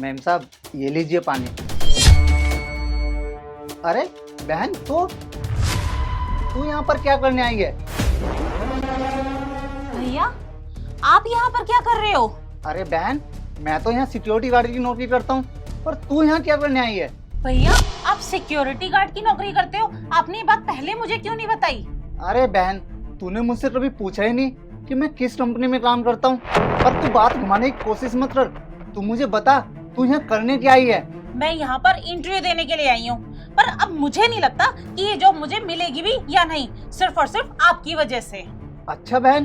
Ma'am साहब, ये लीजिए पानी। अरे बहन, तू यहाँ पर क्या करने आई है? भैया, आप यहाँ पर क्या कर रहे हो? अरे बहन, मैं तो यहाँ सिक्योरिटी गार्ड की नौकरी करता हूँ, पर तू यहाँ क्या करने आई है? भैया, आप सिक्योरिटी गार्ड की नौकरी करते हो? आपने ये बात पहले मुझे क्यों नहीं बताई? अरे बहन, तूने मुझसे कभी पूछा ही नहीं कि मैं किस कंपनी में काम करता हूँ। पर तू बात घुमाने की कोशिश मत कर। तू मुझे बता, तू यहाँ करने क्या आई है? मैं यहाँ पर इंटरव्यू देने के लिए आई हूँ, पर अब मुझे नहीं लगता कि ये जॉब मुझे मिलेगी भी या नहीं, सिर्फ और सिर्फ आपकी वजह से। अच्छा बहन,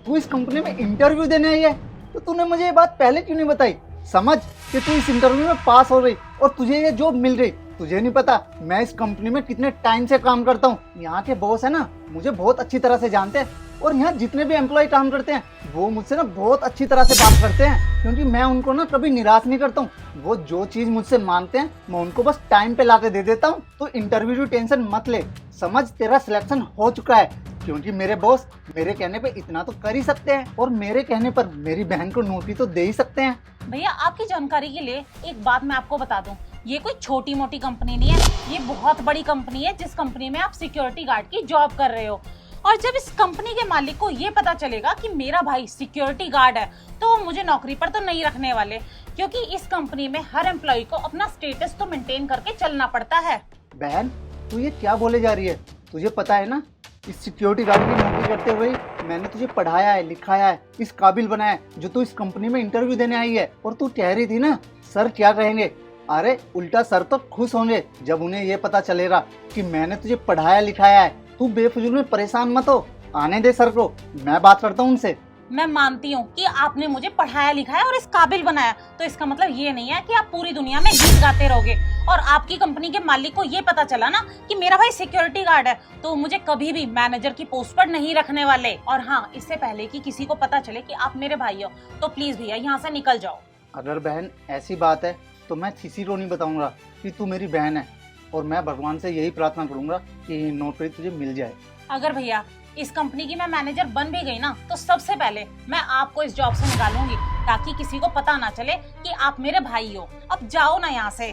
तू इस कंपनी में इंटरव्यू देने आई है, तो तूने मुझे ये बात पहले क्यों नहीं बताई? समझ कि तू इस इंटरव्यू में पास हो गई और तुझे ये जॉब मिल गई। तुझे नहीं पता मैं इस कंपनी में कितने टाइम से काम करता हूँ। यहाँ के बॉस है ना, मुझे बहुत अच्छी तरह से जानते हैं, और यहाँ जितने भी एम्प्लॉय काम करते हैं वो मुझसे ना बहुत अच्छी तरह से बात करते हैं, क्योंकि मैं उनको ना कभी निराश नहीं करता हूँ। वो जो चीज मुझसे मांगते हैं मैं उनको बस टाइम पे ला के दे देता हूँ। तो इंटरव्यू की टेंशन मत ले, समझ तेरा सिलेक्शन हो चुका है, क्योंकि मेरे बॉस मेरे कहने पे इतना तो कर ही सकते हैं, और मेरे कहने पर मेरी बहन को नौकरी तो दे ही सकते हैं। भैया, आपकी जानकारी के लिए एक बात मैं आपको बता दूं, ये कोई छोटी मोटी कंपनी नहीं है, ये बहुत बड़ी कंपनी है, जिस कंपनी में आप सिक्योरिटी गार्ड की जॉब कर रहे हो। और जब इस कंपनी के मालिक को ये पता चलेगा कि मेरा भाई सिक्योरिटी गार्ड है, तो वो मुझे नौकरी पर तो नहीं रखने वाले, क्योंकि इस कंपनी में हर एम्प्लॉय को अपना स्टेटस तो मेंटेन करके चलना पड़ता है। बहन, तू ये क्या बोले जा रही है? तुझे पता है ना, इस सिक्योरिटी गार्ड की नौकरी करते हुए मैंने तुझे पढ़ाया है, लिखाया है, इस काबिल बनाया है जो तू इस कंपनी में इंटरव्यू देने आई है। और तू कह रही थी ना सर क्या कहेंगे? अरे उल्टा सर तो खुश होंगे जब उन्हें ये पता चलेगा कि मैंने तुझे पढ़ाया लिखाया है। तू बेफिजूल में परेशान मत हो, आने दे सर को, मैं बात करता हूँ उनसे। मैं मानती हूँ कि आपने मुझे पढ़ाया लिखाया और इस काबिल बनाया, तो इसका मतलब ये नहीं है कि आप पूरी दुनिया में गीत गाते रहोगे। और आपकी कंपनी के मालिक को ये पता चला ना कि मेरा भाई सिक्योरिटी गार्ड है, तो मुझे कभी भी मैनेजर की पोस्ट पर नहीं रखने वाले। और हाँ, इससे पहले कि किसी को पता चले कि आप मेरे भाई हो, तो प्लीज भैया यहाँ से निकल जाओ। अगर बहन ऐसी बात है तो मैं किसी को नहीं बताऊंगा कि तू मेरी बहन है, और मैं भगवान से यही प्रार्थना करूंगा कि नौकरी तुझे मिल जाए। अगर भैया इस कंपनी की मैं मैनेजर बन भी गई ना, तो सबसे पहले मैं आपको इस जॉब से निकालूंगी, ताकि किसी को पता ना चले कि आप मेरे भाई हो। अब जाओ ना यहाँ से।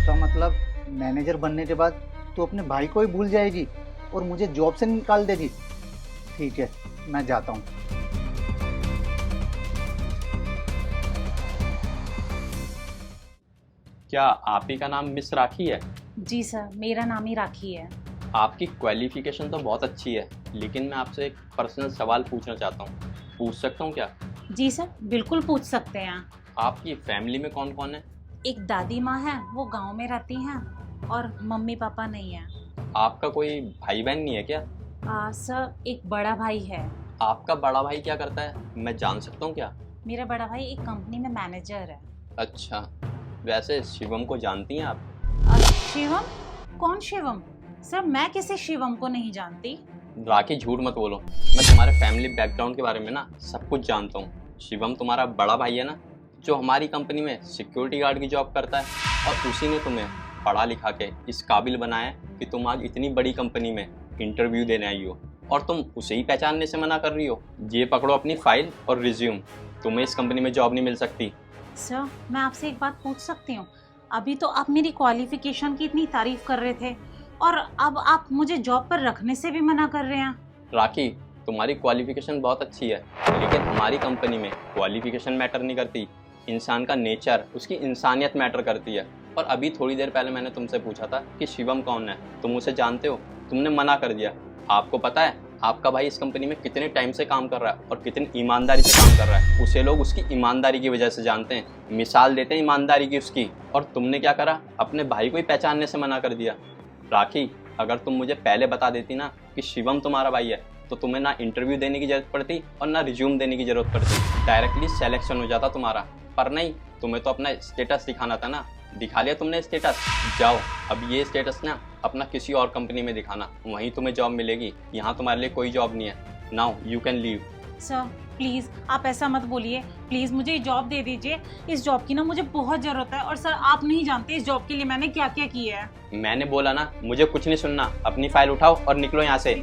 तो मतलब मैनेजर बनने के बाद तू अपने भाई को ही भूल जाएगी और मुझे जॉब से निकाल देगी? ठीक है, मैं जाता हूँ। क्या आप ही का नाम मिस राखी है? जी सर, मेरा नाम ही राखी है। आपकी क्वालिफिकेशन तो बहुत अच्छी है, लेकिन मैं आपसे एक पर्सनल सवाल पूछना चाहता हूँ। पूछ सकता हूँ क्या? जी सर, बिल्कुल पूछ सकते हैं। आपकी फैमिली में कौन कौन है? एक दादी माँ है, वो गांव में रहती हैं, और मम्मी पापा नहीं है। आपका कोई भाई बहन नहीं है क्या? सर, एक बड़ा भाई है। आपका बड़ा भाई क्या करता है, मैं जान सकता हूँ क्या? मेरा बड़ा भाई एक कंपनी में मैनेजर है। अच्छा, वैसे शिवम को जानती हैं आप? शिवम? कौन शिवम? सर, मैं किसी शिवम को नहीं जानती। राखी, झूठ मत बोलो, मैं तुम्हारे फैमिली बैकग्राउंड के बारे में ना सब कुछ जानता हूँ। शिवम तुम्हारा बड़ा भाई है ना, जो हमारी कंपनी में सिक्योरिटी गार्ड की जॉब करता है, और उसी ने तुम्हें पढ़ा लिखा के इस काबिल बनाया है कि तुम आज इतनी बड़ी कंपनी में इंटरव्यू देने आई हो, और तुम उसे ही पहचानने से मना कर रही हो। ये पकड़ो अपनी फाइल और रिज्यूम, तुम्हें इस कंपनी में जॉब नहीं मिल सकती। सर, मैं आपसे एक बात पूछ सकती हूँ? अभी तो आप मेरी क्वालिफिकेशन की इतनी तारीफ कर रहे थे, और अब आप मुझे जॉब पर रखने से भी मना कर रहे हैं। राखी, तुम्हारी क्वालिफिकेशन बहुत अच्छी है, लेकिन हमारी कंपनी में क्वालिफिकेशन मैटर नहीं करती, इंसान का नेचर, उसकी इंसानियत मैटर करती है। और अभी थोड़ी देर पहले मैंने तुमसे पूछा था कि शिवम कौन है, तुम उसे जानते हो? तुमने मना कर दिया। आपको पता है आपका भाई इस कंपनी में कितने टाइम से काम कर रहा है और कितनी ईमानदारी से काम कर रहा है? उसे लोग उसकी ईमानदारी की वजह से जानते हैं, मिसाल देते हैं ईमानदारी की उसकी। और तुमने क्या करा, अपने भाई को ही पहचानने से मना कर दिया। राखी, अगर तुम मुझे पहले बता देती ना कि शिवम तुम्हारा भाई है, तो तुम्हें ना इंटरव्यू देने की जरूरत पड़ती और ना रिज्यूम देने की जरूरत पड़ती, डायरेक्टली सिलेक्शन हो जाता तुम्हारा। पर नहीं, तुम्हें तो अपना स्टेटस दिखाना था ना, दिखा लिया तुमने स्टेटस। जाओ, अब ये स्टेटस ना अपना किसी और कंपनी में दिखाना, वहीं तुम्हें जॉब मिलेगी। यहाँ तुम्हारे लिए कोई जॉब नहीं है। Now you can leave. Sir please, आप ऐसा मत बोलिए, प्लीज़ मुझे ये जॉब दे दीजिए। इस जॉब की ना मुझे बहुत ज़रूरत है, और सर आप नहीं जानते इस जॉब के लिए मैंने क्या क्या किया है। मैंने बोला ना, मुझे कुछ नहीं सुनना, अपनी फाइल उठाओ और निकलो यहाँ से।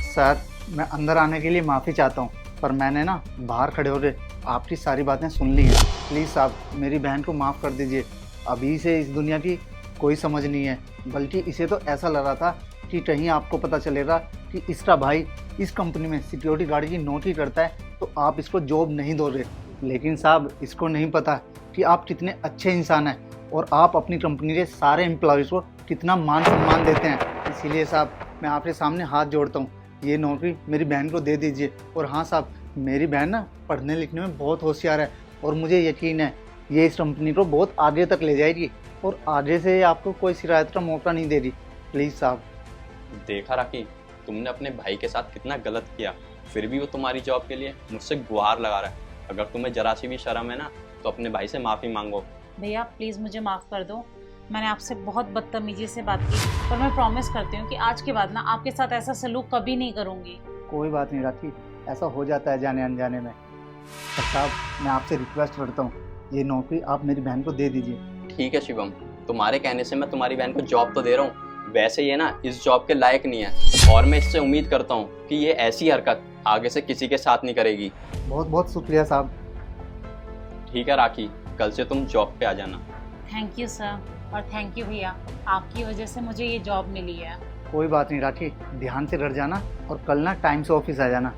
सर, मैं अंदर आने के लिए माफ़ी चाहता हूँ, पर मैंने ना बाहर खड़े होकर आपकी सारी बातें सुन ली हैं। प्लीज़ साहब मेरी बहन को माफ़ कर दीजिए। अभी से इस दुनिया की कोई समझ नहीं है, बल्कि इसे तो ऐसा लग रहा था कि कहीं आपको पता चलेगा कि इसका भाई इस कंपनी में सिक्योरिटी गार्ड की नौकरी करता है तो आप इसको जॉब नहीं दो रहे। लेकिन साहब इसको नहीं पता कि आप कितने अच्छे इंसान हैं और आप अपनी कंपनी के सारे एम्प्लॉयज़ को कितना मान सम्मान देते हैं। इसीलिए साहब मैं आपके सामने हाथ जोड़ता हूँ, ये नौकरी मेरी बहन को दे दीजिए। और हाँ साहब, मेरी बहन ना पढ़ने लिखने में बहुत होशियार है और मुझे यकीन है ये इस कंपनी को बहुत आगे तक ले जाएगी और आगे से आपको कोई शिकायत का मौका नहीं दे रही। प्लीज़ साहब। देखा राखी, तुमने अपने भाई के साथ कितना गलत किया, फिर भी वो तुम्हारी जॉब के लिए मुझसे गुहार लगा रहा है। अगर तुम्हें जरा सी भी शर्म है ना तो अपने भाई से माफ़ी मांगो। भैया प्लीज़ मुझे माफ़ कर दो, मैंने आपसे बहुत बदतमीजी से बात की, पर मैं प्रॉमिस करती हूँ कि आज के बाद ना आपके साथ ऐसा सलूक कभी नहीं करूँगी। कोई बात नहीं राखी, ऐसा हो जाता है जाने अनजाने में। पर साहब मैं आपसे रिक्वेस्ट करता हूँ, ये नौकरी आप मेरी बहन को दे दीजिए। ठीक है शिवम, तुम्हारे कहने से मैं तुम्हारी बहन को जॉब तो दे रहा हूँ, वैसे ये ना इस जॉब के लायक नहीं है और मैं इससे उम्मीद करता हूँ कि ये ऐसी हरकत आगे से किसी के साथ नहीं करेगी। बहुत बहुत शुक्रिया साहब। ठीक है राखी, कल से तुम जॉब पे आ जाना। थैंक यू सर, और थैंक यू भैया, आपकी वजह से मुझे ये जॉब मिली है। कोई बात नहीं राखी, ध्यान से घर जाना और कल ना टाइम से ऑफिस आ जाना।